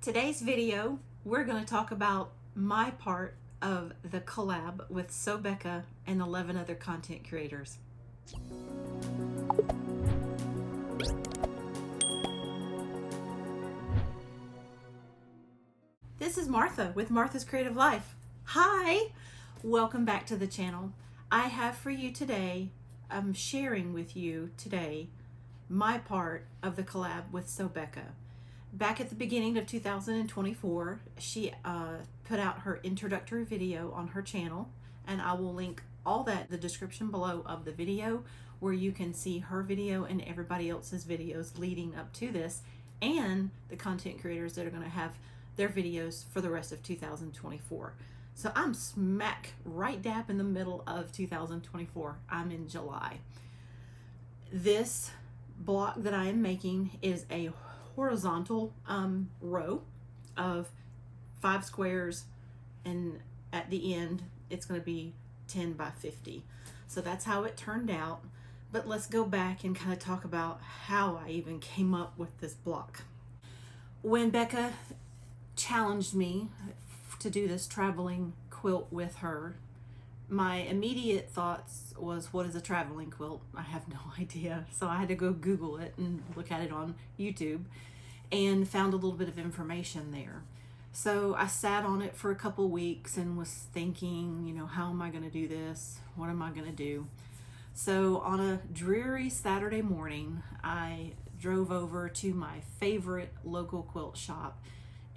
Today's video, we're going to talk about my part of the collab with Becca and 11 other content creators. This is Martha with Martha's Creative Life. Hi! Welcome back to the channel. I have for you today, I'm sharing with you today my part of the collab with Becca. Back at the beginning of 2024, she put out her introductory video on her channel, and I will link all that in the description below of the video, where you can see her video and everybody else's videos leading up to this, and the content creators that are going to have their videos for the rest of 2024. So I'm smack right dab in the middle of 2024. I'm in July. This block that I am making is a horizontal row of 5 squares, and at the end it's going to be 10 by 50. So that's how it turned out. But let's go back and kind of talk about how I even came up with this block. When Becca challenged me to do this traveling quilt with her, my immediate thoughts was, what is a traveling quilt? I have no idea. So I had to go Google it and look at it on YouTube, and found a little bit of information there. So I sat on it for a couple weeks and was thinking, you know, how am I going to do this? What am I going to do? So on a dreary Saturday morning, I drove over to my favorite local quilt shop,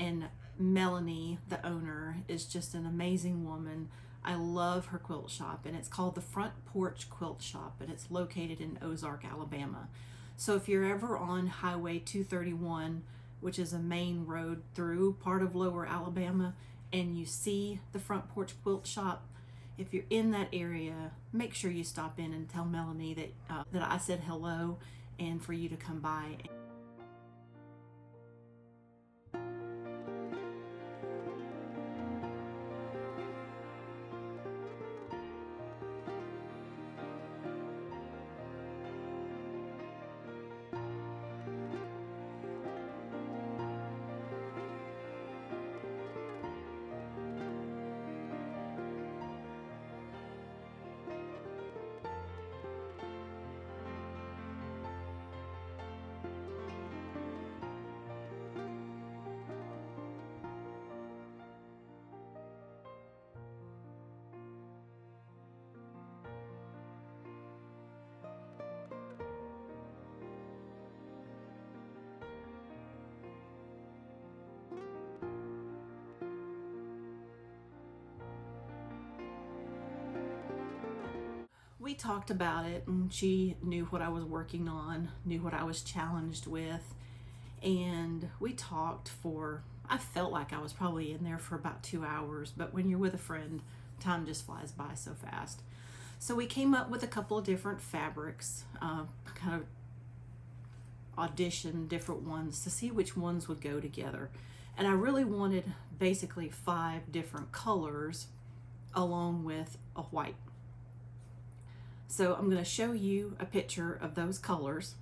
and Melanie, the owner, is just an amazing woman. I love her quilt shop, and it's called the Front Porch Quilt Shop, and it's located in Ozark, Alabama. So if you're ever on Highway 231, which is a main road through part of Lower Alabama, and you see the Front Porch Quilt Shop, if you're in that area, make sure you stop in and tell Melanie that I said hello, and for you to come by. We talked about it, and she knew what I was working on, knew what I was challenged with, and we talked for, I felt like I was probably in there for about 2 hours, but when you're with a friend, time just flies by so fast. So we came up with a couple of different fabrics, kind of auditioned different ones to see which ones would go together. And I really wanted basically 5 different colors along with a white. So I'm going to show you a picture of those colors.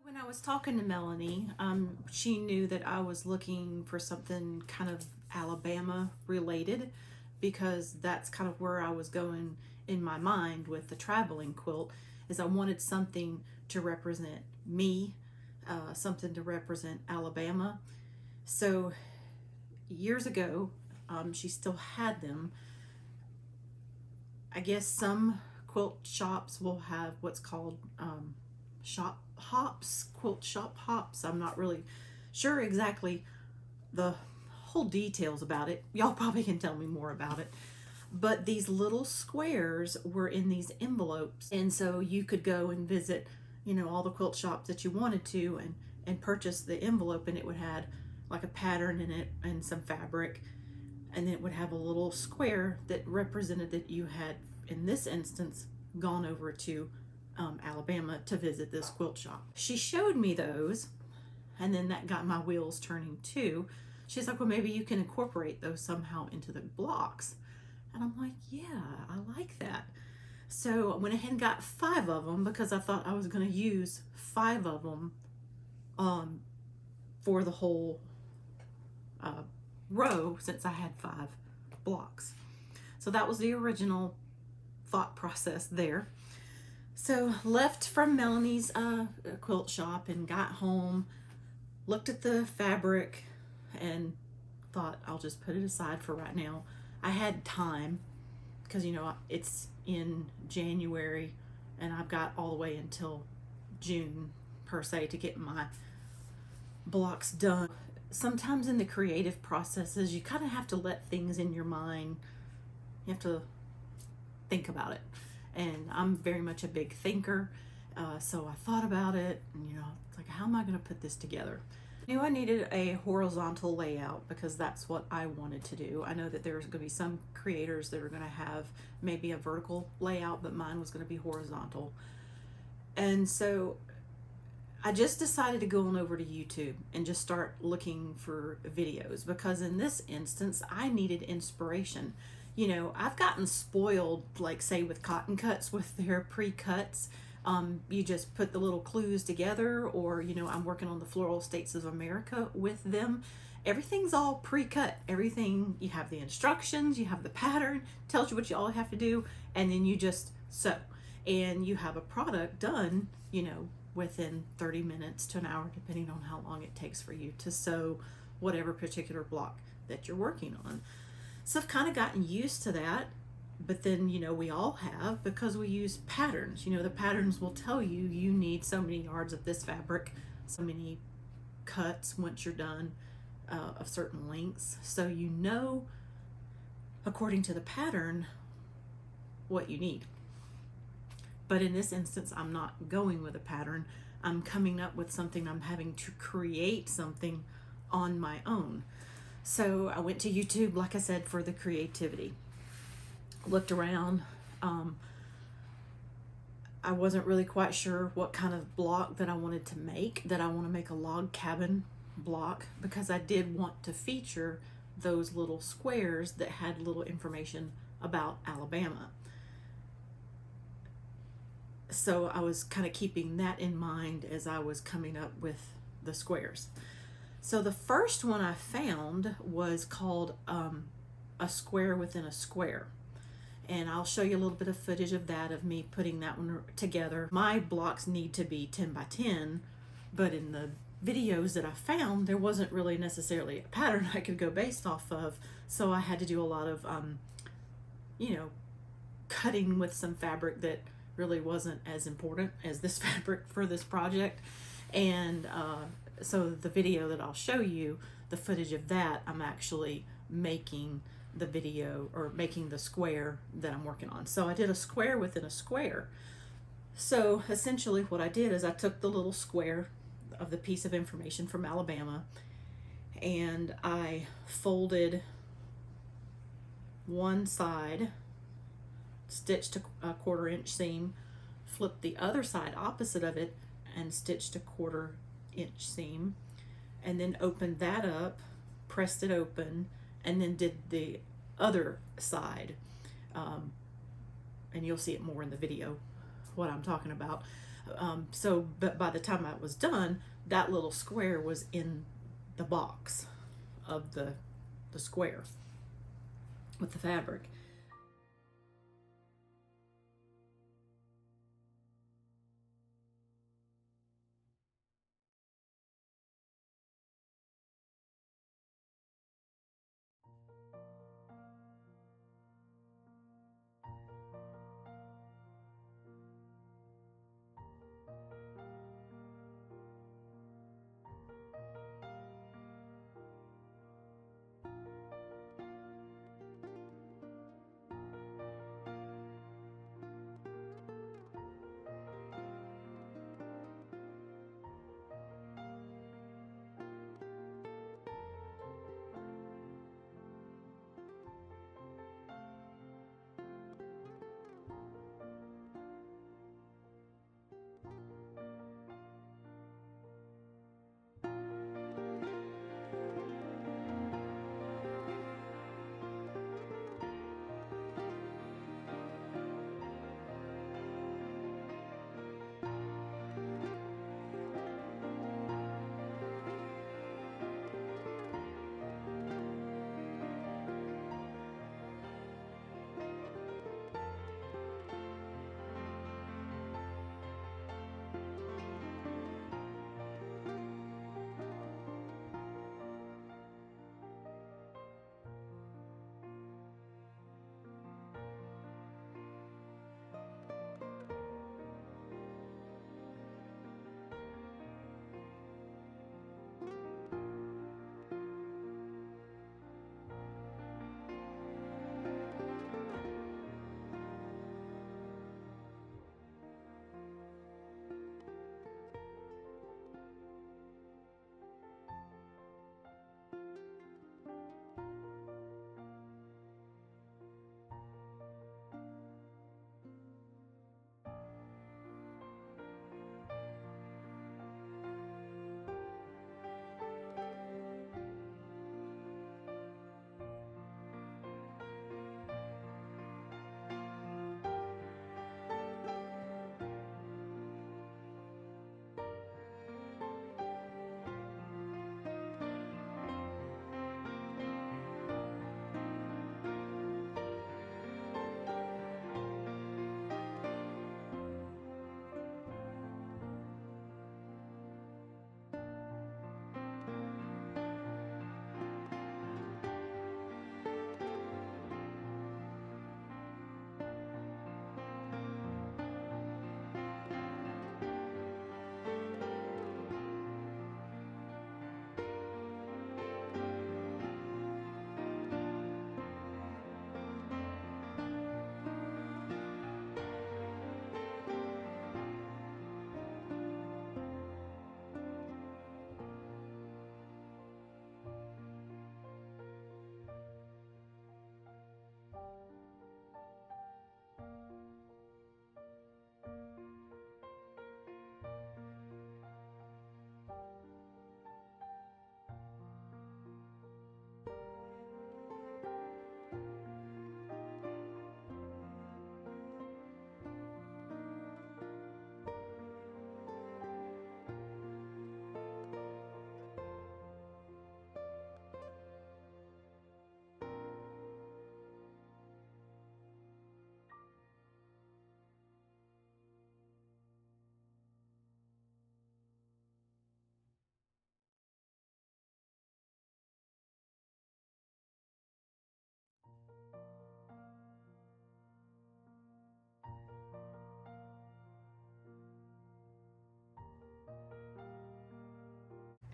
When I was talking to Melanie, she knew that I was looking for something kind of Alabama related, because that's kind of where I was going in my mind with the traveling quilt, is I wanted something to represent me, something to represent Alabama. So years ago, she still had them. I guess some quilt shops will have what's called shop hops, quilt shop hops. I'm not really sure exactly the whole details about it. Y'all probably can tell me more about it. But these little squares were in these envelopes, and so you could go and visit, you know, all the quilt shops that you wanted to, and purchase the envelope, and it would have like a pattern in it and some fabric, and then it would have a little square that represented that you had, in this instance, gone over to Alabama to visit this quilt shop. She showed me those, and then that got my wheels turning too. She's like, well, maybe you can incorporate those somehow into the blocks. And I'm like, yeah, I like that. So I went ahead and got 5 of them because I thought I was going to use 5 of them for the whole row, since I had 5 blocks. So that was the original thought process there. So left from Melanie's quilt shop and got home, looked at the fabric and thought I'll just put it aside for right now. I had time because, you know, it's in January and I've got all the way until June per se to get my blocks done. Sometimes in the creative processes, you kind of have to let things in your mind. You have to think about it. And I'm very much a big thinker. So I thought about it and, you know, it's like, how am I going to put this together? I knew I needed a horizontal layout because that's what I wanted to do. I know that there's going to be some creators that are going to have maybe a vertical layout, but mine was going to be horizontal. And so I just decided to go on over to YouTube and just start looking for videos because in this instance, I needed inspiration. You know, I've gotten spoiled, like say with cotton cuts with their pre-cuts. You just put the little clues together, or, you know, I'm working on the Floral States of America with them. Everything's all pre-cut. Everything, you have the instructions, you have the pattern, tells you what you all have to do, and then you just sew. And you have a product done, you know, within 30 minutes to an hour, depending on how long it takes for you to sew whatever particular block that you're working on. So I've kind of gotten used to that. But then, you know, we all have, because we use patterns. You know, the patterns will tell you you need so many yards of this fabric, so many cuts once you're done of certain lengths. So you know, according to the pattern, what you need. But in this instance, I'm not going with a pattern. I'm coming up with something. I'm having to create something on my own. So I went to YouTube, like I said, for the creativity. Looked around. I wasn't really quite sure what kind of block that I wanted to make, that I want to make a log cabin block, because I did want to feature those little squares that had little information about Alabama. So I was kind of keeping that in mind as I was coming up with the squares. So the first one I found was called a square within a square. And I'll show you a little bit of footage of that, of me putting that one together. My blocks need to be 10 by 10, but in the videos that I found, there wasn't really necessarily a pattern I could go based off of. So I had to do a lot of, you know, cutting with some fabric that really wasn't as important as this fabric for this project. And so the video that I'll show you, the footage of that, I'm actually making the video, or making the square that I'm working on. So I did a square within a square. So essentially what I did is I took the little square of the piece of information from Alabama and I folded one side, stitched a 1/4 inch seam, flipped the other side opposite of it and stitched a 1/4 inch seam, and then opened that up, pressed it open, and then did the other side. And you'll see it more in the video, what I'm talking about. But by the time I was done, that little square was in the box of the square with the fabric.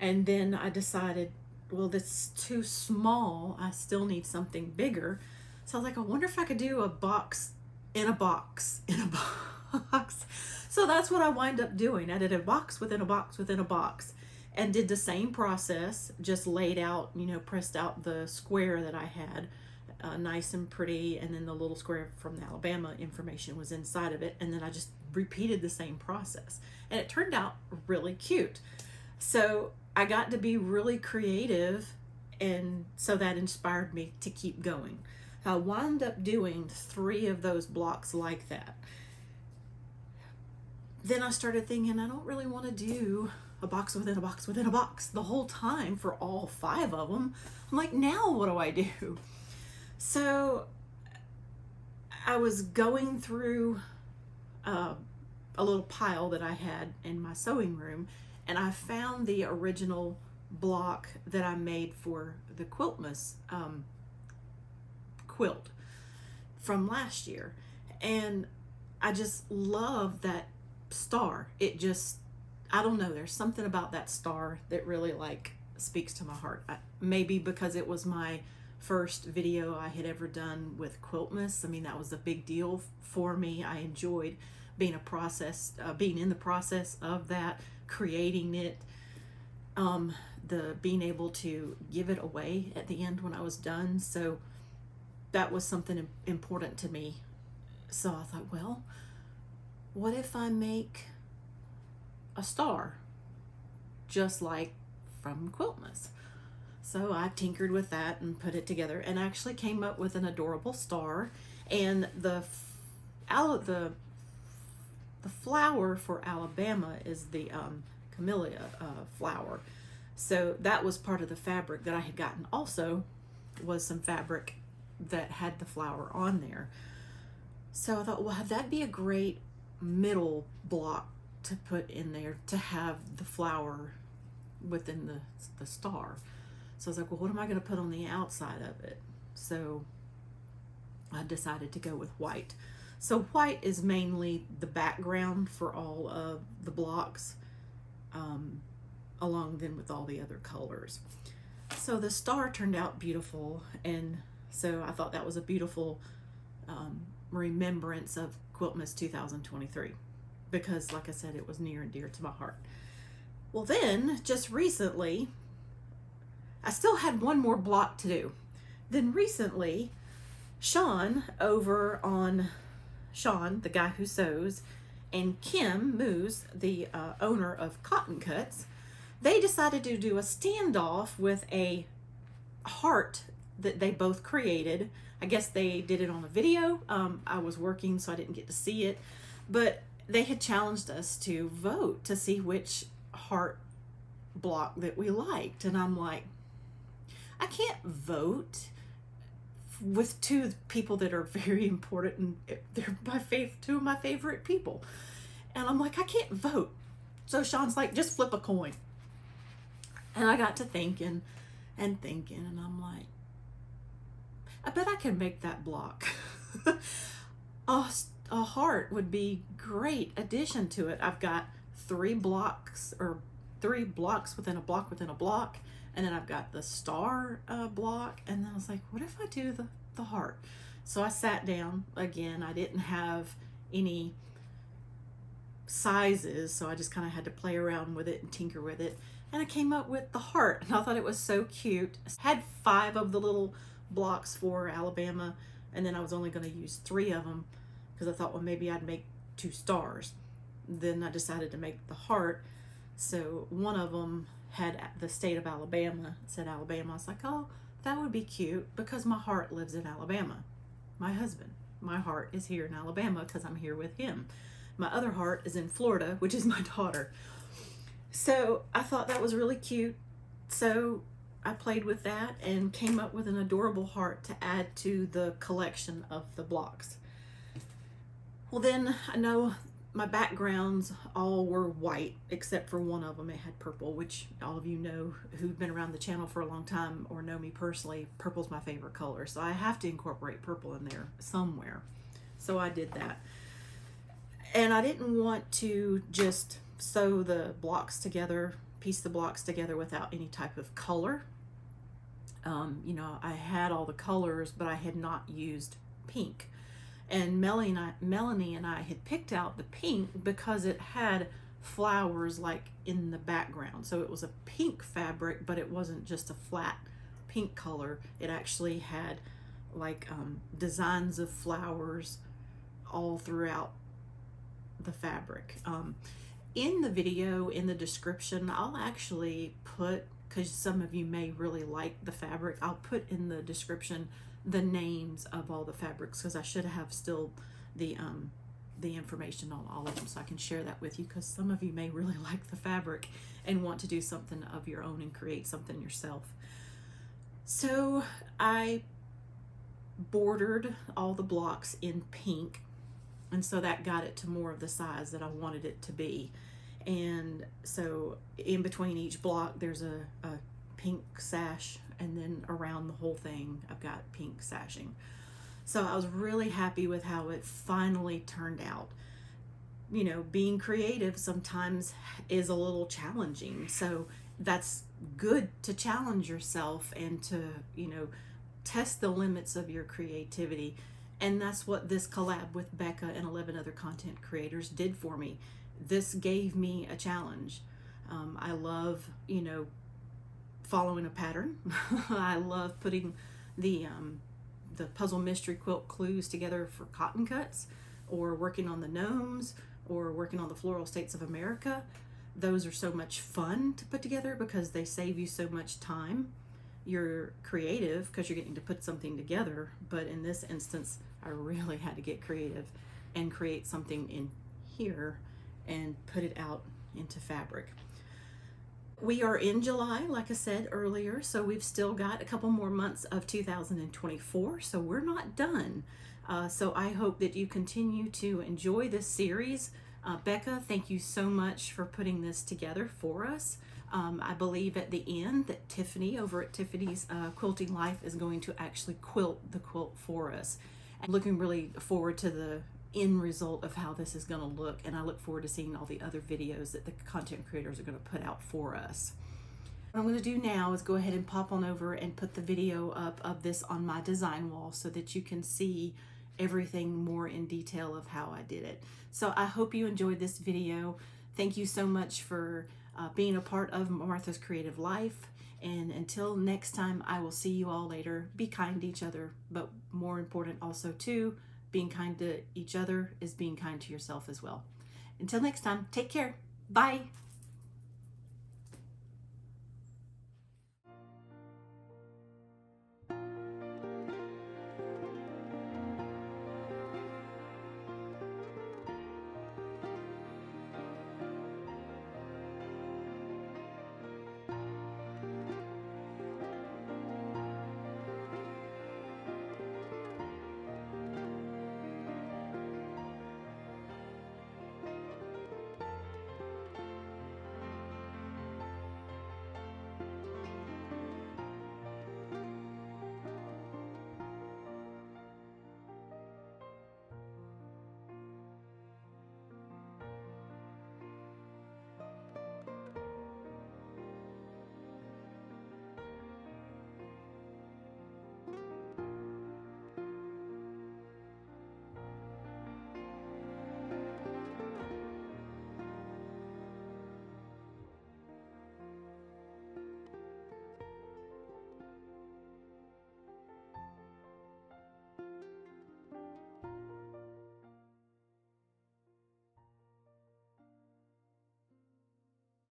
And then I decided, well, this is too small. I still need something bigger. So I was like, I wonder if I could do a box in a box in a box. So that's what I wind up doing. I did a box within a box within a box and did the same process, just laid out, you know, pressed out the square that I had, nice and pretty, and then the little square from the Alabama information was inside of it, and then I just repeated the same process, and it turned out really cute. So I got to be really creative, and so that inspired me to keep going. I wound up doing 3 of those blocks like that. Then I started thinking, I don't really want to do a box within a box within a box the whole time for all 5 of them. I'm like, now what do I do? So I was going through a little pile that I had in my sewing room, and I found the original block that I made for the Quiltmas quilt from last year, and I just love that star. It just, I don't know, there's something about that star that really like speaks to my heart. Maybe because it was my first video I had ever done with Quiltmas. I mean, that was a big deal for me. I enjoyed being being in the process of that, creating it, the being able to give it away at the end when I was done. So that was something important to me. So I thought, well, what if I make a star just like from Quiltmas? So I tinkered with that and put it together, and actually came up with an adorable star. And the flower for Alabama is the camellia flower. So that was part of the fabric that I had gotten. Also was some fabric that had the flower on there. So I thought, well, that'd be a great middle block to put in there, to have the flower within the star. So I was like, well, what am I going to put on the outside of it? So I decided to go with white. So white is mainly the background for all of the blocks, along then with all the other colors. So the star turned out beautiful, and so I thought that was a beautiful remembrance of Quiltmas 2023, because like I said, it was near and dear to my heart. Well, then just recently, I still had one more block to do. Then recently, Sean, the guy who sews, and Kim Moose, the owner of Cotton Cuts, they decided to do a standoff with a heart that they both created. I guess they did it on a video. I was working, so I didn't get to see it, but they had challenged us to vote to see which heart block that we liked. And I'm like, I can't vote with 2 people that are very important, and they're two of my favorite people. And I'm like, I can't vote. So Sean's like, just flip a coin. And I got to thinking, and I'm like, I bet I can make that block. A heart would be great addition to it. I've got 3 blocks, or 3 blocks within a block within a block. And then I've got the star block. And then I was like, what if I do the heart? So I sat down again. I didn't have any sizes, so I just kind of had to play around with it and tinker with it. And I came up with the heart, and I thought it was so cute. I had 5 of the little blocks for Alabama, and then I was only going to use 3 of them because I thought, well, maybe I'd make 2 stars. Then I decided to make the heart. So one of them had the state of Alabama. It said Alabama. I was like, oh, that would be cute, because my heart lives in Alabama. My husband, my heart is here in Alabama because I'm here with him. My other heart is in Florida, which is my daughter. So I thought that was really cute. So I played with that and came up with an adorable heart to add to the collection of the blocks. Well, then I know my backgrounds all were white, except for one of them. It had purple, which all of you know who've been around the channel for a long time or know me personally, purple's my favorite color. So I have to incorporate purple in there somewhere. So I did that. And I didn't want to just sew the blocks together piece the blocks together without any type of color. You know, I had all the colors, but I had not used pink. And Melanie and I had picked out the pink because it had flowers like in the background. So it was a pink fabric, but it wasn't just a flat pink color. It actually had like designs of flowers all throughout the fabric. In the video, in the description, I'll actually put, because some of you may really like the fabric, I'll put in the description the names of all the fabrics, because I should have still the information on all of them, so I can share that with you, because some of you may really like the fabric and want to do something of your own and create something yourself. So I bordered all the blocks in pink, and so that got it to more of the size that I wanted it to be. And so in between each block there's a pink sash, and then around the whole thing I've got pink sashing. So I was really happy with how it finally turned out. You know, being creative sometimes is a little challenging, so that's good to challenge yourself and to, you know, test the limits of your creativity. And that's what this collab with Becca and 11 other content creators did for me. This gave me a challenge. I love, you know, following a pattern. I love putting the puzzle mystery quilt clues together for cotton cuts, or working on the gnomes, or working on the floral states of America. Those are so much fun to put together because they save you so much time. You're creative because you're getting to put something together, but in this instance I really had to get creative and create something in here and put it out into fabric. We are in July, like I said earlier, so we've still got a couple more months of 2024, so we're not done. So I hope that you continue to enjoy this series. Becca, thank you so much for putting this together for us. I believe at the end that Tiffany over at Tiffany's Quilting Life is going to actually quilt the quilt for us. I'm looking really forward to the end result of how this is going to look, and I look forward to seeing all the other videos that the content creators are going to put out for us. What I'm going to do now is go ahead and pop on over and put the video up of this on my design wall so that you can see everything more in detail of how I did it. So I hope you enjoyed this video. Thank you so much for being a part of Martha's Creative Life. And until next time, I will see you all later. Be kind to each other, but more important also too, being kind to each other is being kind to yourself as well. Until next time, take care. Bye.